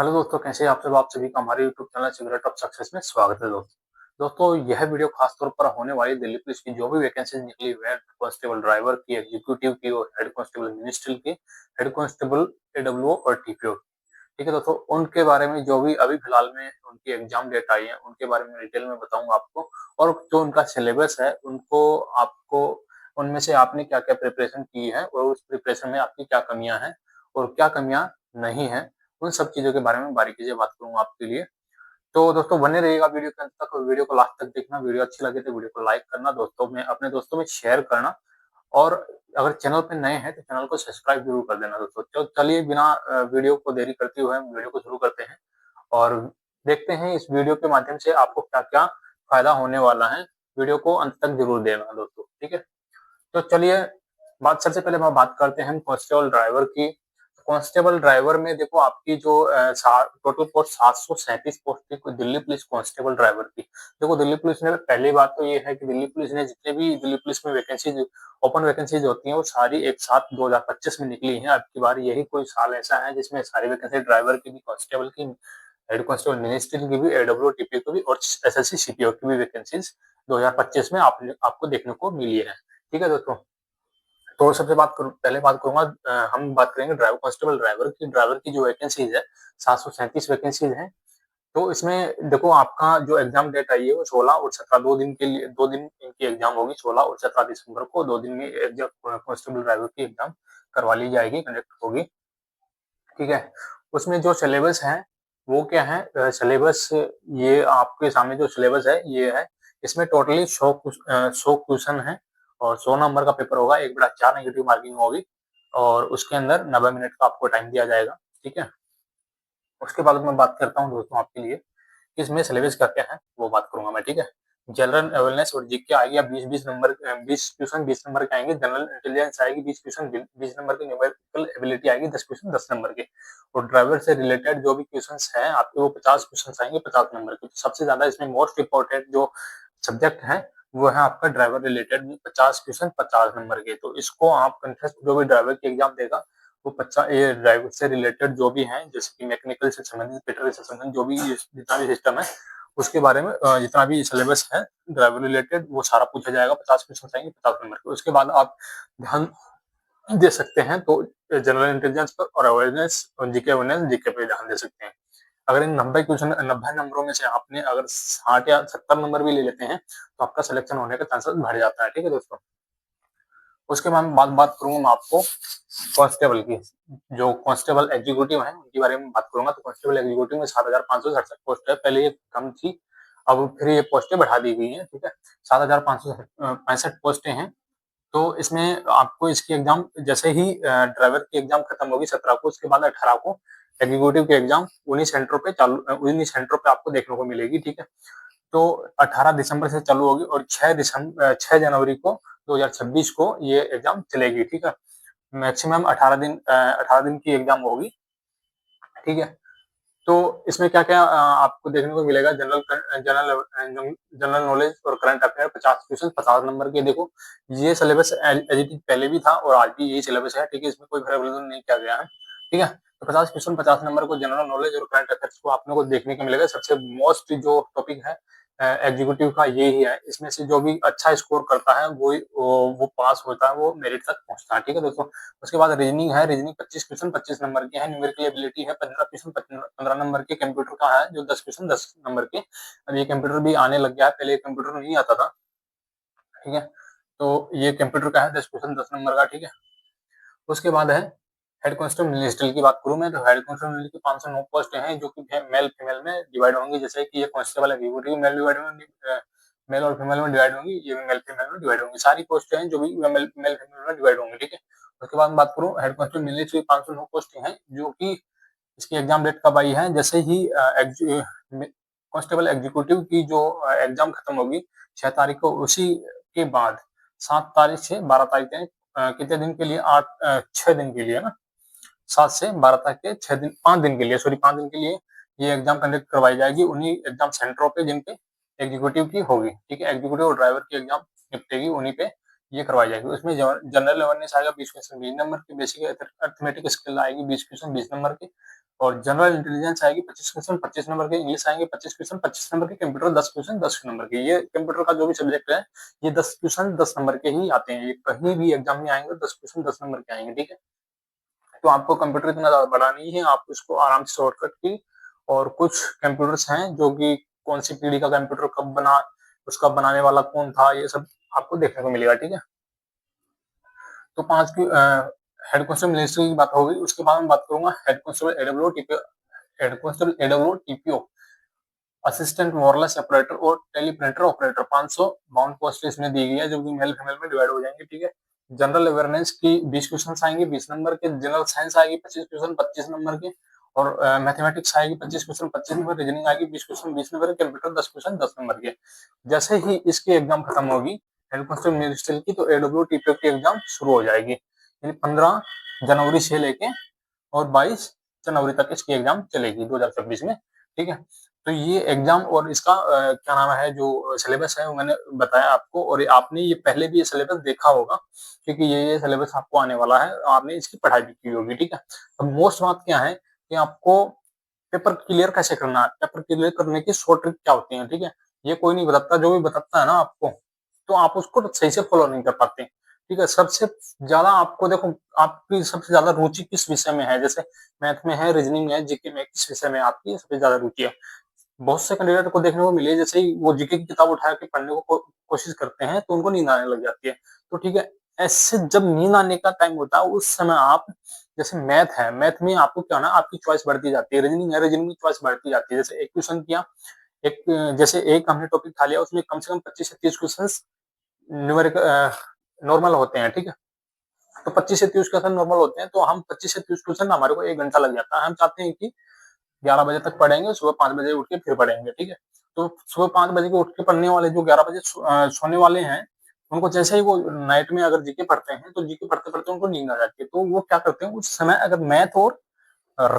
Hello दोस्तों, कैसे हैं आप सब? आप सभी का हमारे YouTube channel secret of success में स्वागत है दोस्तों। यह वीडियो खास तौर पर होने वाली दिल्ली पुलिस की जो भी वैकेंसीज निकली हुई है, कांस्टेबल ड्राइवर की, एग्जीक्यूटिव की और हेड कांस्टेबल मिनिस्ट्रियल की, हेड कांस्टेबल एडब्ल्यूओ और टीपीओ, ठीक है दोस्तों, उनके बारे में जो भी अभी फिलहाल में उनकी एग्जाम डेट आई है उनके बारे में डिटेल में बताऊंगा आपको। और जो उनका सिलेबस है उनको आपको उनमें से आपने क्या क्या प्रिपरेशन की है और उस प्रिपरेशन में आपकी क्या कमियां हैं और क्या कमियां नहीं है, उन सब चीजों के बारे में बारीकी से बात करूंगा आपके लिए। तो दोस्तों बने रहिएगा वीडियो के अंत तक और वीडियो को लास्ट तक देखना। वीडियो अच्छी लगे तो वीडियो को लाइक करना, दोस्तों में अपने दोस्तों में शेयर करना, और अगर चैनल पे नए हैं तो चैनल को सब्सक्राइब जरूर कर देना दोस्तों। तो चलिए बिना वीडियो को देरी करते हुए हम वीडियो को शुरू करते हैं और देखते हैं इस वीडियो के माध्यम से आपको क्या क्या फायदा होने वाला है। वीडियो को अंत तक जरूर देना दोस्तों, ठीक है। तो चलिए बात सबसे पहले हम बात करते हैं कांस्टेबल ड्राइवर की। कांस्टेबल ड्राइवर में देखो आपकी जो टोटल पोस्ट 737 पोस्ट थी दिल्ली पुलिस कांस्टेबल ड्राइवर की। देखो दिल्ली पुलिस ने, पहली बात तो ये है कि दिल्ली पुलिस ने जितने भी दिल्ली पुलिस में वैकेंसीज, ओपन वैकेंसीज होती हैं वो सारी एक साथ 2025 में निकली हैं। अब की बार यही कोई साल ऐसा है जिसमें सारी वैकेंसी ड्राइवर की भी, कांस्टेबल की, हेड कांस्टेबल मिनिस्ट्री की भी, एडब्ल्यू टीपी की भी और एसएससी सीपीओ की भी वैकेंसीज 2025 में आपको देखने को मिली है, ठीक है दोस्तों। तो सबसे पहले बात करूंगा, हम बात करेंगे ड्राइवर, कांस्टेबल ड्राइवर की जो वैकेंसीज है 737 वैकेंसीज हैं। तो इसमें देखो आपका जो एग्जाम डेट आई है वो 16 और 17, 2 दिन के लिए, 2 दिन इनकी एग्जाम होगी। 16 और 17 दिसंबर को 2 दिन में एग्जाम कांस्टेबल ड्राइवर की एग्जाम करवा ली जाएगी, कंडक्ट होगी, ठीक है। उसमें जो सिलेबस है वो क्या है, सिलेबस ये आपके सामने जो सिलेबस है ये है। इसमें टोटली 100 क्वेश्चन है और 100 नंबर का पेपर होगा। 1/4 नेगेटिव मार्किंग होगी और उसके अंदर 90 मिनट का आपको टाइम दिया जाएगा, ठीक है। उसके बाद मैं बात करता हूँ दोस्तों आपके लिए इसमें सिलेबस क्या क्या है वो बात करूंगा मैं, ठीक है। जनरल अवेयरनेस और जीके आएगी, अब 20-20 नंबर, 20 क्वेश्चन 20 नंबर के आएंगे। जनरल इंटेलिजेंस आएगी 20 क्वेश्चन 20 नंबर की। न्यूमेरिकल एबिलिटी आएगी 10 क्वेश्चन 10 नंबर के। और ड्राइवर से रिलेटेड जो भी क्वेश्चन हैं आपके वो 50 क्वेश्चन आएंगे 50 नंबर के। तो सबसे ज्यादा इसमें मोस्ट इंपॉर्टेंट जो सब्जेक्ट है वो है आपका ड्राइवर रिलेटेड 50 क्वेश्चन 50 नंबर के। तो इसको आप कंटेस्ट जो भी ड्राइवर की एग्जाम देगा वो 50, ये ड्राइवर से रिलेटेड जो भी है जैसे कि मैकेनिकल से संबंधित, पेट्रोल से संबंधित जो भी जितना भी सिस्टम है उसके बारे में, जितना भी सिलेबस है ड्राइवर रिलेटेड वो सारा पूछा जाएगा। 50 क्वेश्चन आएंगे 50 नंबर के। उसके बाद आप ध्यान दे सकते हैं तो जनरल इंटेलिजेंस पर और अवेयरनेस और अवेयरनेस जीके पे ध्यान दे सकते हैं। अगर इन 90 क्वेश्चन 90 नंबरों में से आपने अगर 60 या 70 नंबर भी ले लेते हैं तो आपका सिलेक्शन होने का चांसेस बढ़ जाता है, ठीक है दोस्तों। उसके बाद बात करूंगा मैं आपको कांस्टेबल की। जो कांस्टेबल एग्जीक्यूटिव है उनके बारे में बात करूंगा। तो कांस्टेबल एग्जीक्यूटिव में 7,567 पोस्ट है। पहले ये कम थी, अब फिर ये पोस्टें बढ़ा दी गई हैं, ठीक है। 7,565 पोस्टें हैं। तो इसमें आपको इसकी एग्जाम जैसे ही ड्राइवर की एग्जाम खत्म होगी 17 को, उसके बाद 18 को एग्जीक्यूटिव की एग्जाम 19 सेंटरों पे आपको देखने को मिलेगी, ठीक है। तो 18 दिसंबर से चालू होगी और 6 जनवरी को 2026 को ये एग्जाम चलेगी, ठीक है। मैक्सिमम 18 दिन की एग्जाम होगी, ठीक है। तो इसमें क्या क्या आपको देखने को मिलेगा, जनरल जनरल नॉलेज और करंट अफेयर 50 क्वेश्चन 50 नंबर के। देखो ये सिलेबस एज पहले भी था और आज भी यही सिलेबस है, ठीक है। इसमें कोई परिवर्तन नहीं किया गया है, ठीक है। तो 50 क्वेश्चन 50 नंबर को जनरल नॉलेज और करंट अफेयर्स को आप लोगों को देखने को मिलेगा। सबसे मोस्ट जो टॉपिक है एग्जीक्यूटिव का ये ही है। इसमें से जो भी अच्छा स्कोर करता है वो पास होता है, वो मेरिट तक पहुंचता है, ठीक है दोस्तों। उसके बाद रीजनिंग है। रीजनिंग 25 क्वेश्चन 25 नंबर के हैं। न्यूमेरिकल एबिलिटी है 15 क्वेश्चन 15 नंबर के। कंप्यूटर का है जो 10 क्वेश्चन 10 नंबर के। अब ये कंप्यूटर भी आने लग गया है, पहले कंप्यूटर नहीं आता था, ठीक है। तो ये कंप्यूटर का है 10 क्वेश्चन 10 नंबर का, ठीक है। उसके बाद है हेड कांस्टेबल मिनिस्ट्रियल की बात करूं मैं, तो हेड कांस्टेबल की 509 पोस्ट हैं जो कि मेल फीमेल में डिवाइड होंगी। जैसे कि ये कांस्टेबल एग्जीक्यूटिव मेल और फीमेल में डिवाइड होंगी, ये मेल फीमेल में डिवाइड होंगी। सारी पोस्ट हैं जो भी मेल फीमेल में डिवाइड होंगी, ठीक है। उसके बाद बात करूं हेड कांस्टेबल मिलिट्री की 509 पोस्ट हैं जो कि इसकी एग्जाम डेट कब आई है, जैसे ही कांस्टेबल एग्जीक्यूटिव की जो एग्जाम खत्म होगी 6 तारीख को, उसी के बाद 7 तारीख से 12 तारीख तक कितने दिन के लिए, 6 दिन के लिए ना, 7 से 12 तक के 6 दिन, 5 दिन के लिए, सॉरी 5 दिन के लिए ये एग्जाम कंडक्ट करवाई जाएगी उन्हीं एग्जाम सेंटरों पे जिन पे एग्जीक्यूटिव की होगी, ठीक है। एग्जीक्यूटिव और ड्राइवर की एग्जाम निपटेगी उन्हीं पे ये करवाई जाएगी। उसमें जनरल अवेयरनेस आएगा 20 क्वेश्चन 20 नंबर की, बेसिक अरिथमेटिक स्किल आएगी 20 क्वेश्चन 20 नंबर की, और जनरल इंटेलिजेंस आएगी 25 क्वेश्चन 25 नंबर के, इंग्लिश आएंगे 25 क्वेश्चन 25 नंबर के, कंप्यूटर 10 क्वेश्चन 10 नंबर के। ये कंप्यूटर का जो भी सब्जेक्ट है ये 10 क्वेश्चन 10 नंबर के ही आते हैं, ये कहीं भी एग्जाम में आएंगे 10 क्वेश्चन 10 नंबर के आएंगे, ठीक है। तो आपको कंप्यूटर इतना ज्यादा बड़ा नहीं है, आप इसको आराम से शॉर्टकट की, और कुछ कंप्यूटर्स हैं जो कि कौन सी पीढ़ी का कंप्यूटर कब बना, उसका बनाने वाला कौन था, ये सब आपको देखने को मिलेगा, ठीक है। तो 5 की हेड कांस्टेबल मिनिस्ट्री की बात हो गई। उसके बाद मैं बात करूंगा head constable AW TPO, head constable AW TPO, assistant wireless operator और टेलीप्रिंटर ऑपरेटर। 500 बाउंड पोस्ट इसमें दी गई है जो कि मेल फीमेल में डिवाइड हो जाएंगे, ठीक है। जनरल अवेयरनेस की 20 क्वेश्चन आएंगे 20 नंबर के, जनरल साइंस आएगी 25 क्वेश्चन 25 नंबर के, और मैथमेटिक्स आएगी 25 क्वेश्चन 25 नंबर, रीजनिंग आएगी 20 क्वेश्चन 20 नंबर के, कंप्यूटर 10 क्वेश्चन 10 नंबर के। जैसे ही इसकी एग्जाम खत्म होगी हेड कांस्टेबल मिनिस्ट्री की, तो एडब्ल्यू टीपीओ की एग्जाम शुरू हो जाएगी, यानी 15 जनवरी से लेके और 22 जनवरी तक इसकी एग्जाम चलेगी 2026 में, ठीक है। तो ये एग्जाम और इसका क्या नाम है जो सिलेबस है वो मैंने बताया आपको, और आपने ये पहले भी ये सिलेबस देखा होगा, क्योंकि ये सिलेबस आपको आने वाला है, आपने इसकी पढ़ाई भी की होगी, ठीक है। अब मोस्ट बात क्या है कि आपको पेपर क्लियर कैसे करना है, पेपर क्लियर करने की शॉर्ट ट्रिक क्या होती है, ठीक है। ये कोई नहीं बताता, जो भी बताता है ना आपको, तो आप उसको सही से फॉलो नहीं कर पाते, ठीक है। सबसे ज्यादा आपको देखो, आपकी सबसे ज्यादा रुचि किस विषय में है, जैसे मैथ में है, रीजनिंग में है, जीके में, किस विषय में आपकी सबसे ज्यादा रुचि है। बहुत से कैंडिडेट को देखने को मिले, जैसे ही वो जीके की किताब उठा के पढ़ने को कोशिश करते हैं तो उनको नींद आने लग जाती है, तो ठीक है। ऐसे जब नींद आने का टाइम होता है उस समय आप, जैसे मैथ है, मैथ में आपको क्या ना, आपकी चॉइस बढ़ती जाती है, रीजनिंग है, रीजनिंग में चॉइस बढ़ती जाती है। जैसे एक क्वेश्चन किया, एक जैसे एक हमने टॉपिक खा लिया, उसमें कम से कम 25 से 30 क्वेश्चन न्यूमेरिक नॉर्मल होते हैं, ठीक है। तो 25 से 30 क्वेश्चन नॉर्मल होते हैं, तो हम 25 से 30 क्वेश्चन हमारे को 1 घंटा लग जाता है। हम चाहते हैं कि 11 बजे तक पढ़ेंगे, सुबह 5 बजे उठ के फिर पढ़ेंगे, ठीक है। तो सुबह 5 बजे को उठ के पढ़ने वाले जो 11 बजे सोने वाले हैं, उनको जैसे ही वो नाइट में अगर जीके पढ़ते हैं, तो जीके पढ़ते पढ़ते उनको नींद आ जाती है, तो वो क्या करते हैं उस समय, अगर मैथ और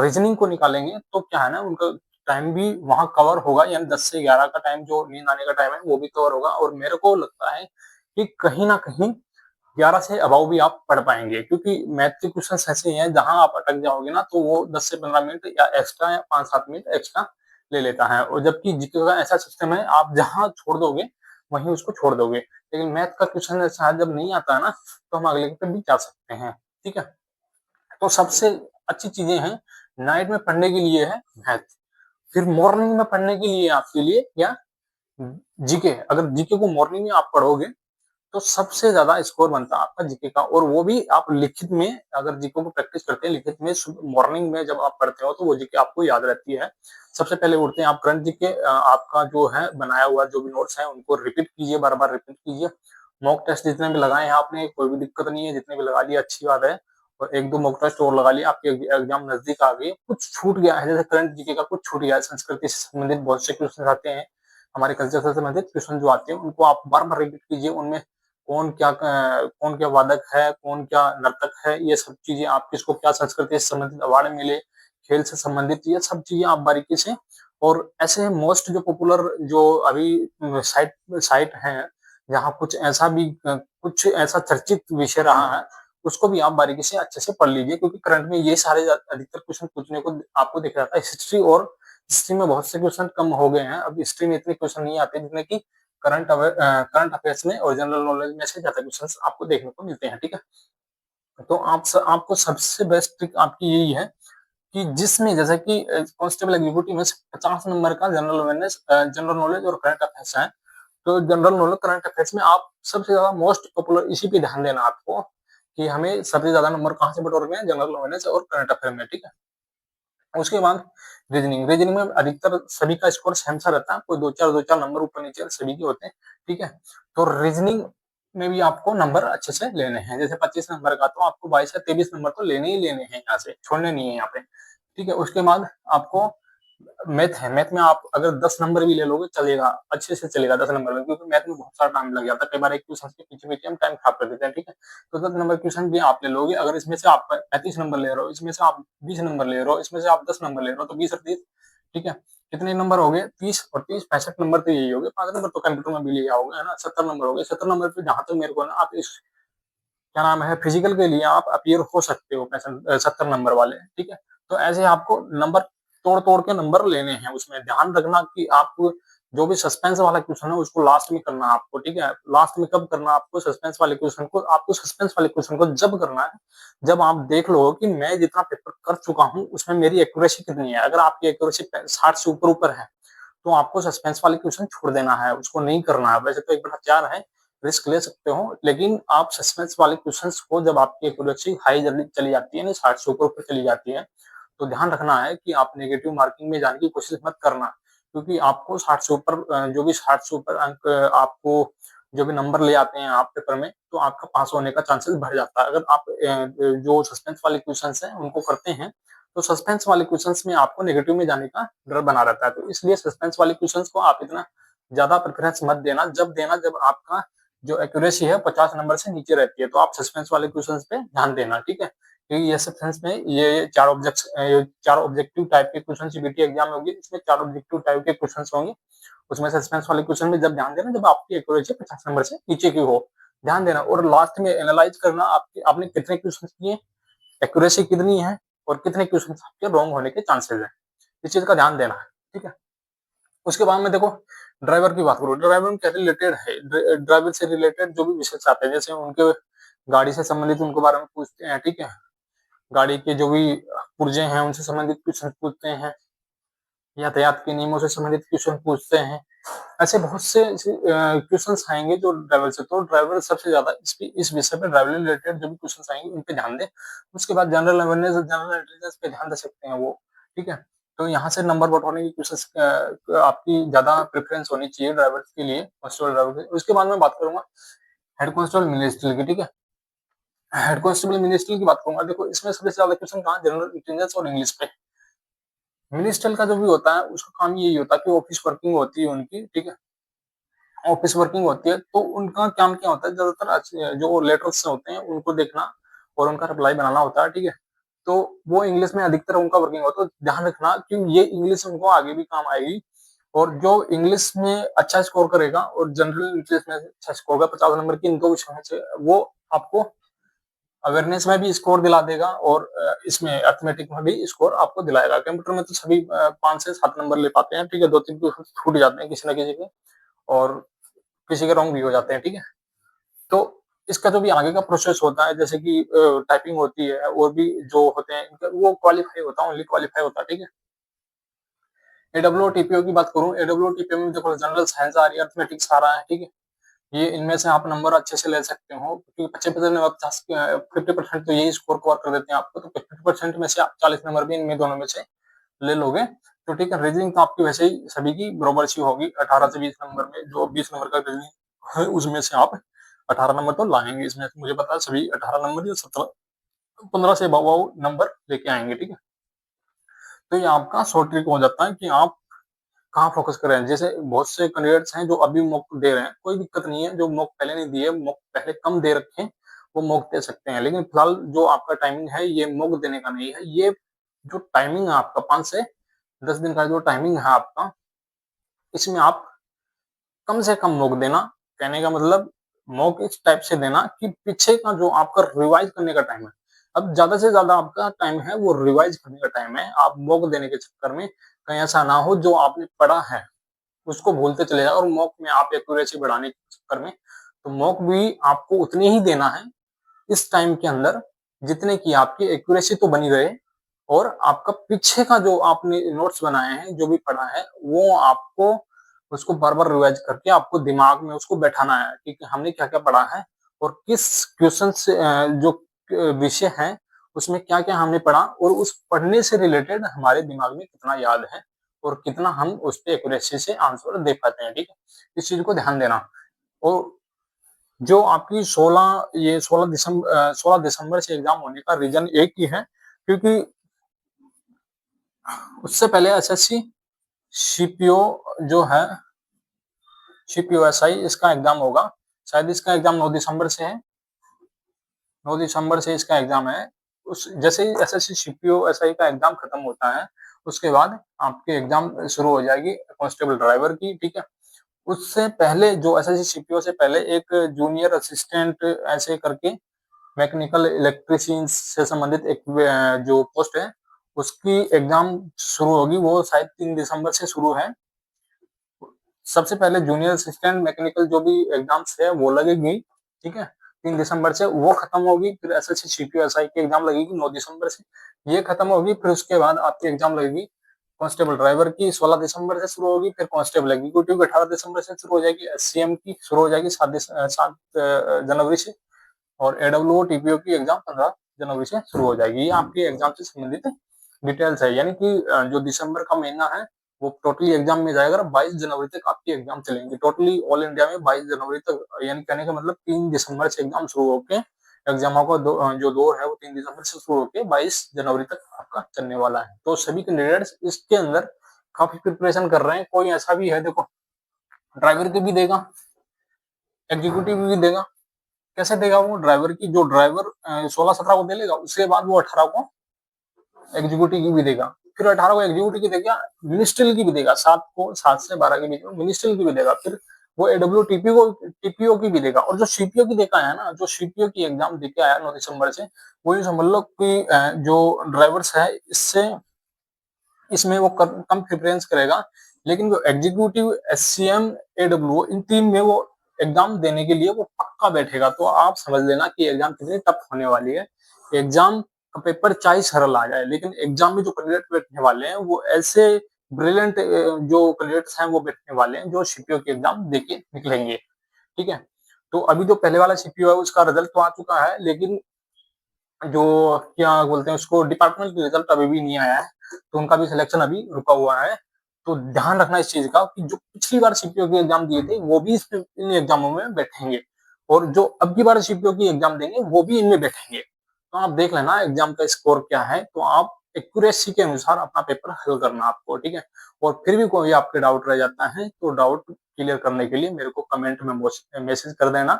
रीजनिंग को निकालेंगे तो क्या है ना, उनका टाइम भी वहां कवर होगा, यानी 10 से 11 का टाइम जो नींद आने का टाइम है वो भी कवर होगा, और मेरे को लगता है कि कहीं ना कहीं 11 से अबाव भी आप पढ़ पाएंगे, क्योंकि मैथ के क्वेश्चन ऐसे हैं जहां आप अटक जाओगे ना, तो वो 10 से 15 मिनट या एक्स्ट्रा या 5-7 मिनट एक्स्ट्रा ले लेता है, और जबकि जीके का ऐसा सिस्टम है, आप जहां छोड़ दोगे वहीं उसको छोड़ दोगे। लेकिन मैथ का क्वेश्चन ऐसा जब नहीं आता है ना, तो हम अगले पे भी जा सकते हैं, ठीक है। तो सबसे अच्छी चीजें हैं नाइट में पढ़ने के लिए है मैथ, फिर मॉर्निंग में पढ़ने के लिए आपके लिए क्या, जीके। अगर जीके को मॉर्निंग में आप पढ़ोगे तो सबसे ज्यादा स्कोर बनता है आपका जीके का, और वो भी आप लिखित में, अगर जीके को प्रैक्टिस करते हैं लिखित में मॉर्निंग में जब आप पढ़ते हो, तो वो जीके आपको याद रहती है। सबसे पहले उठते हैं आप करंट जीके, आपका जो है बनाया हुआ जो भी नोट्स है उनको रिपीट कीजिए, बार बार रिपीट कीजिए। मॉक टेस्ट जितने भी लगाए हैं आपने, कोई भी दिक्कत नहीं है, जितने भी लगा लिए अच्छी बात है, और 1-2 मॉक टेस्ट और लगा लिए, आपके एग्जाम नजदीक आ गई। कुछ छूट गया है, जैसे करंट जीके का कुछ छूट गया है, संस्कृति से संबंधित बहुत से क्वेश्चन आते हैं, हमारे कल्चर से संबंधित क्वेश्चन जो आते हैं उनको आप बार बार रिपीट कीजिए। उनमें कौन क्या वादक है, कौन क्या नर्तक है, ये सब चीजें, आप किसको क्या संस्कृति से संबंधित अवार्ड मिले, खेल से संबंधित, ये सब चीजें आप बारीकी से, और ऐसे मोस्ट जो पॉपुलर जो अभी साइट साइट है जहाँ कुछ ऐसा चर्चित विषय रहा है, उसको भी आप बारीकी से अच्छे से पढ़ लीजिए, क्योंकि करंट में ये सारे अधिकतर क्वेश्चन पूछने को आपको दिख रहा था। हिस्ट्री में बहुत से क्वेश्चन कम हो गए हैं, अब हिस्ट्री में इतने क्वेश्चन नहीं आते जितने की करंट अफेयर्स में और जनरल नॉलेज में से ज्यादा क्वेश्चन आपको देखने को मिलते हैं, ठीक है। तो आपको सबसे बेस्ट ट्रिक आपकी यही है कि जिसमें जैसे कि कांस्टेबल एग्जीक्यूटिव में 50 नंबर का जनरल अवेयरनेस, जनरल नॉलेज और करंट अफेयर्स है, तो जनरल नॉलेज करंट अफेयर्स में आप सबसे ज्यादा मोस्ट पॉपुलर इसी पे ध्यान देना आपको, कि हमें सबसे ज्यादा नंबर कहाँ से बटोरने हैं, जनरल अवेयरनेस और करंट अफेयर में, ठीक है। उसके बाद रीजनिंग में अधिकतर सभी का स्कोर सेम सा रहता है, कोई दो चार नंबर ऊपर नीचे सभी के होते हैं, ठीक है। तो रीजनिंग में भी आपको नंबर अच्छे से लेने हैं, जैसे 25 नंबर का, तो आपको 22 या 23 नंबर तो लेने ही लेने हैं, यहाँ से छोड़ने नहीं है यहाँ पे, ठीक है। उसके बाद आपको मैथ है, मैथ में आप अगर 10 नंबर भी ले लोगे चलेगा, अच्छे से चलेगा 10 नंबर में, क्योंकि मैथ में बहुत सारा टाइम लग जाता है, कई बार एक क्वेश्चन के पीछे पीछे हम टाइम खराब कर देते हैं, ठीक है। तो 10 नंबर क्वेश्चन भी आप ले लोगे, अगर इसमें से आप 35 नंबर ले रहे हो, इसमें से आप 20 नंबर ले रहे हो, इसमें से आप 10 नंबर ले रहे हो, तो 20 और 30, ठीक है। कितने नंबर हो गए 30 और 30 65 नंबर तो यही हो गए, 5 नंबर तो कंप्यूटर में भी लिया होगा, है ना। 70 नंबर हो गए। 70 नंबर पे जहां तक मेरे को ना, आप इस क्या नाम है, फिजिकल के लिए आप अपीयर हो सकते हो 70 नंबर वाले, ठीक है। तो ऐसे आपको नंबर तोड़ तोड़ के नंबर लेने हैं। उसमें ध्यान रखना कि आप जो भी सस्पेंस वाला क्वेश्चन है उसको लास्ट में करना है आपको, ठीक है। लास्ट में कब करना है आपको सस्पेंस वाले क्वेश्चन को? आपको सस्पेंस वाले क्वेश्चन को जब करना है जब आप देख लो कि मैं जितना पेपर कर चुका हूँ उसमें मेरी एक्यूरेसी कितनी है। अगर आपकी एक्यूरेसी 60 से ऊपर ऊपर है तो आपको सस्पेंस वाले क्वेश्चन छोड़ देना है, उसको नहीं करना है। वैसे तो 1/4 है, रिस्क ले सकते हो, लेकिन आप सस्पेंस वाले क्वेश्चंस को जब आपकी एक्यूरेसी हाई जल्दी चली जाती है ना, 60 से ऊपर ऊपर चली जाती है, तो ध्यान रखना है कि आप नेगेटिव मार्किंग में जाने की कोशिश मत करना, क्योंकि आपको 60 से ऊपर जो भी 60 से ऊपर अंक आपको जो भी नंबर ले आते हैं आप पेपर में, तो आपका पास होने का चांसेस बढ़ जाता है। अगर आप जो सस्पेंस वाले क्वेश्चंस हैं उनको करते हैं तो सस्पेंस वाले क्वेश्चंस में आपको नेगेटिव में जाने का डर बना रहता है। तो इसलिए सस्पेंस वाले क्वेश्चंस को आप इतना ज्यादा प्रेफरेंस मत देना। जब देना जब आपका जो एक्यूरेसी है 50 नंबर से नीचे रहती है, तो आप सस्पेंस वाले क्वेश्चंस पे ध्यान देना, ठीक है। क्योंकि ये सस्पेंस में ये चार ऑब्जेक्टिव टाइप के क्वेश्चन सीबीटी एग्जाम में होगी, इसमें 4 ऑब्जेक्टिव टाइप के क्वेश्चन होंगे। उसमें सस्पेंस वाले क्वेश्चन में जब ध्यान देना जब आपकी एक्यूरेसी 50 नंबर से नीचे की हो, ध्यान देना। और लास्ट में एनालाइज करना आपके आपने कितने क्वेश्चन किए, एक्यूरेसी कितनी है और कितने क्वेश्चन आपके रॉन्ग होने के चांसेस हैं, इस चीज का ध्यान देना है, ठीक है। उसके बाद में देखो ड्राइवर की बात करो। ड्राइवर क्या रिलेटेड है, ड्राइवर से रिलेटेड जो भी विषय आते हैं, जैसे उनके गाड़ी से संबंधित उनके बारे में पूछते हैं, ठीक है। गाड़ी के जो भी पुर्जे हैं उनसे संबंधित क्वेश्चन पूछते हैं, यातायात के नियमों से संबंधित क्वेश्चन पूछते हैं। ऐसे बहुत से क्वेश्चंस आएंगे जो ड्राइवर से, तो ड्राइवर सबसे ज्यादा इस विषय पे ड्राइवर रिलेटेड जो भी क्वेश्चंस आएंगे उन पे ध्यान दें। उसके बाद जनरल अवेयरनेस जनरल इंटेलिजेंस पे ध्यान दे सकते हैं वो, ठीक है। तो यहाँ से नंबर बढ़ाने की कोशिश आपकी ज्यादा प्रेफरेंस होनी चाहिए ड्राइवर के लिए, कांस्टेबल ड्राइवर के। उसके बाद मैं बात करूंगा हेड कांस्टेबल मिनिस्ट्री की, ठीक है। हेड कांस्टेबल मिनिस्ट्री की बात करूंगा। देखो इसमें सबसे ज्यादा क्वेश्चन कहाँ, जनरल इंटेलिजेंस और इंग्लिश पे। मिनिस्ट्रियल का जो भी होता है उसका काम यही होता है कि ऑफिस वर्किंग होती है उनकी, ठीक है। ऑफिस वर्किंग होती है तो उनका काम क्या होता है, ज्यादातर जो लेटर्स होते हैं उनको देखना और उनका रिप्लाई बनाना होता है, ठीक है। तो वो इंग्लिश में अधिकतर उनका वर्किंग होता है। तो ध्यान रखना कि ये इंग्लिश उनको आगे भी काम आएगी। और जो इंग्लिश में अच्छा स्कोर करेगा और जनरल इंग्लिश में अच्छा स्कोर होगा 50 नंबर की इन दो विषयों से, वो आपको अवेयरनेस में भी स्कोर दिला देगा और इसमें अर्थमेटिक में भी स्कोर आपको दिलाएगा। कंप्यूटर में तो सभी 5 से 7 नंबर ले पाते हैं, ठीक है। 2-3 छूट जाते हैं किसी ना किसी के, और किसी के रॉन्ग भी हो जाते हैं, ठीक है। तो इसका जो भी आगे का प्रोसेस होता है, जैसे कि टाइपिंग होती है और भी जो होते हैं वो क्वालिफाई होता है, ओनली क्वालिफाई होता है, ठीक है। एडब्ल्यू टीपीओ की बात करूं, एडब्ल्यू टीपीओ में देखो जनरल साइंस आ रही है, अर्थमेटिक्स आ रहा है, ठीक है। ये इनमें से आप नंबर अच्छे से ले सकते हो, क्योंकि 50% तो यही स्कोर कवर कर देते हैं आपको। तो 50% में से आप 40 नंबर भी इनमें दोनों में से ले लोगे तो ठीक है। रीजनिंग तो आपकी वैसे ही सभी की बराबर सी होगी, 18 से 20 नंबर में जो 20 नंबर का रीजनिंग है उसमें से आप 18 नंबर तो लाएंगे। इसमें मुझे पता है सभी 18 नंबर या 17 15 से अबव नंबर लेके आएंगे, ठीक है। तो ये आपका शॉर्ट ट्रिक हो जाता है कि आप कहाँ फोकस कर रहे हैं। जैसे बहुत से कैंडिडेट्स हैं जो अभी मॉक दे रहे हैं, कोई दिक्कत नहीं है। जो मॉक पहले नहीं दिए, मॉक पहले कम दे रखे, वो मॉक दे सकते हैं। लेकिन फिलहाल जो आपका टाइमिंग है ये मॉक देने का नहीं है। ये जो टाइमिंग है आपका 5 से 10 दिन का जो टाइमिंग है आपका, इसमें आप कम से कम मॉक देना। कहने का मतलब मॉक इस टाइप से देना कि पीछे का जो आपका रिवाइज करने का टाइम है, अब ज्यादा से ज्यादा आपका टाइम है वो रिवाइज करने का टाइम है। आप मॉक देने के चक्कर में कहीं ऐसा ना हो जो आपने पढ़ा है उसको भूलते चले जाओ, और मॉक में आप एक्यूरेसी बढ़ाने के चक्कर में, तो मॉक भी आपको उतनी ही देना है इस टाइम के अंदर जितने की आपकी एक्यूरेसी तो बनी रहे, और आपका पीछे का जो आपने नोट्स बनाए हैं जो भी पढ़ा है वो आपको उसको बार बार रिवाइज करके आपको दिमाग में उसको बैठाना है कि हमने क्या क्या पढ़ा है और किस क्वेश्चन से जो विषय है उसमें क्या क्या हमने पढ़ा, और उस पढ़ने से रिलेटेड हमारे दिमाग में कितना याद है और कितना हम उस पर एक्यूरेसी से आंसर दे पाते हैं, ठीक है। इस चीज को ध्यान देना। और जो आपकी 16 दिसंबर से एग्जाम होने का रीजन एक ही है, क्योंकि उससे पहले एसएससी सीपीओ जो है, सीपीओएसआई इसका एग्जाम होगा। शायद इसका एग्जाम 9 दिसंबर से है, 9 दिसंबर से इसका एग्जाम है। उस जैसे ही एसएससी सीपीओएसआई का एग्जाम खत्म होता है उसके बाद आपकी एग्जाम शुरू हो जाएगी कांस्टेबल ड्राइवर की, ठीक है। उससे पहले जो एसएससी सीपीओ से पहले एक जूनियर असिस्टेंट ऐसे करके मैकेनिकल इलेक्ट्रिशियन से संबंधित एक जो पोस्ट है उसकी एग्जाम शुरू होगी, वो शायद 3 दिसंबर से शुरू है। सबसे पहले जूनियर असिस्टेंट मैकेनिकल जो भी एग्जाम्स है वो लगेगी, ठीक है, 3 दिसंबर से वो खत्म होगी। फिर एसएससी सीपीओ एसआई की एग्जाम लगेगी 9 दिसंबर से, ये खत्म होगी। फिर उसके बाद आपकी एग्जाम लगेगी कांस्टेबल ड्राइवर की 16 दिसंबर से शुरू होगी। फिर कांस्टेबल एग्जीक्यूटिव की 18 दिसंबर से शुरू हो जाएगी। एससीएम की शुरू हो जाएगी 7 जनवरी से। और एडब्ल्यूओ टीपीओ की एग्जाम 15 जनवरी से शुरू हो जाएगी। ये आपकी एग्जाम से संबंधित डिटेल्स है, यानी कि जो दिसंबर का महीना है वो टोटली एग्जाम में जाएगा। 22 जनवरी तक आपकी एग्जाम चलेंगी टोटली ऑल इंडिया में, 22 जनवरी तक, यानी कहने का मतलब 3 दिसंबर से एग्जाम शुरू होके एग्जामों का जो दौर है वो 3 दिसंबर से शुरू होके 22 जनवरी तक आपका चलने वाला है। तो सभी कैंडिडेट्स इसके अंदर काफी प्रिपरेशन कर रहे हैं। कोई ऐसा भी है, देखो ड्राइवर की भी देगा, एग्जीक्यूटिव भी देगा। कैसे देगा वो? ड्राइवर की जो ड्राइवर 16-17 को दे लेगा, उसके बाद वो 18 को एग्जीक्यूटिव की भी देगा। फिर 18 को एग्जीक्यूटिव की देगा, मिनिस्ट्रियल की भी देगा, 7 से 12 के बीच में मिनिस्ट्रियल की भी देगा। फिर वो एडब्ल्यू टीपीओ की भी देगा। और जो सीपीओ की देखा है ना, जो सीपीओ की एग्जाम देके आया 9 दिसंबर से, वो ये समझ लो कि जो ड्राइवर्स है इससे इसमें वो कम प्रेफरेंस करेगा। लेकिन जो एग्जीक्यूटिव, एससीएम, एडब्ल्यू, इन तीन में वो एग्जाम देने के लिए वो पक्का बैठेगा। तो आप समझ लेना कि एग्जाम कितनी टफ होने वाली है। एग्जाम का पेपर चाहे सरल आ जाए, लेकिन एग्जाम में जो कैंडिडेट बैठने वाले हैं वो ऐसे ब्रिलियंट जो कैंडिडेट्स हैं वो बैठने वाले हैं जो सीपीओ की एग्जाम देके निकलेंगे, ठीक है। तो अभी जो पहले वाला सीपीओ है उसका रिजल्ट तो आ चुका है, लेकिन जो क्या बोलते हैं उसको, डिपार्टमेंट रिजल्ट अभी भी नहीं आया है, तो उनका भी सिलेक्शन अभी रुका हुआ है। तो ध्यान रखना इस चीज का कि जो पिछली बार सीपीओ की एग्जाम दिए थे वो भी इन एग्जामों में बैठेंगे, और जो अब की बार सीपीओ की एग्जाम देंगे वो भी इनमें बैठेंगे। तो आप देख लेना एग्जाम का स्कोर क्या है, तो आप एक्यूरेसी के अनुसार अपना पेपर हल करना आपको, ठीक है। और फिर भी कोई आपके डाउट रह जाता है तो डाउट क्लियर करने के लिए मेरे को कमेंट में मैसेज कर देना,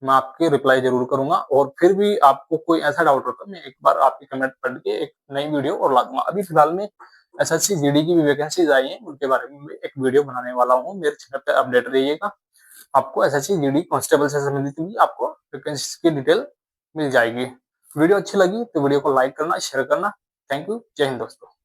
मैं आपकी रिप्लाई जरूर करूंगा। और फिर भी आपको कोई ऐसा डाउट होता है, मैं एक बार आपकी कमेंट पढ़ के एक नई वीडियो और ला दूंगा। अभी फिलहाल में एसएससी जीडी की भी वैकेंसीज आई है, उनके बारे में एक वीडियो बनाने वाला हूँ। मेरे चैनल पे अपडेट रहिएगा, आपको एसएससी जीडी कांस्टेबल से संबंधित भी आपको वैकेंसी की डिटेल मिल जाएगी। वीडियो अच्छी लगी तो वीडियो को लाइक करना, शेयर करना। Thank you. जय हिंद दोस्तों।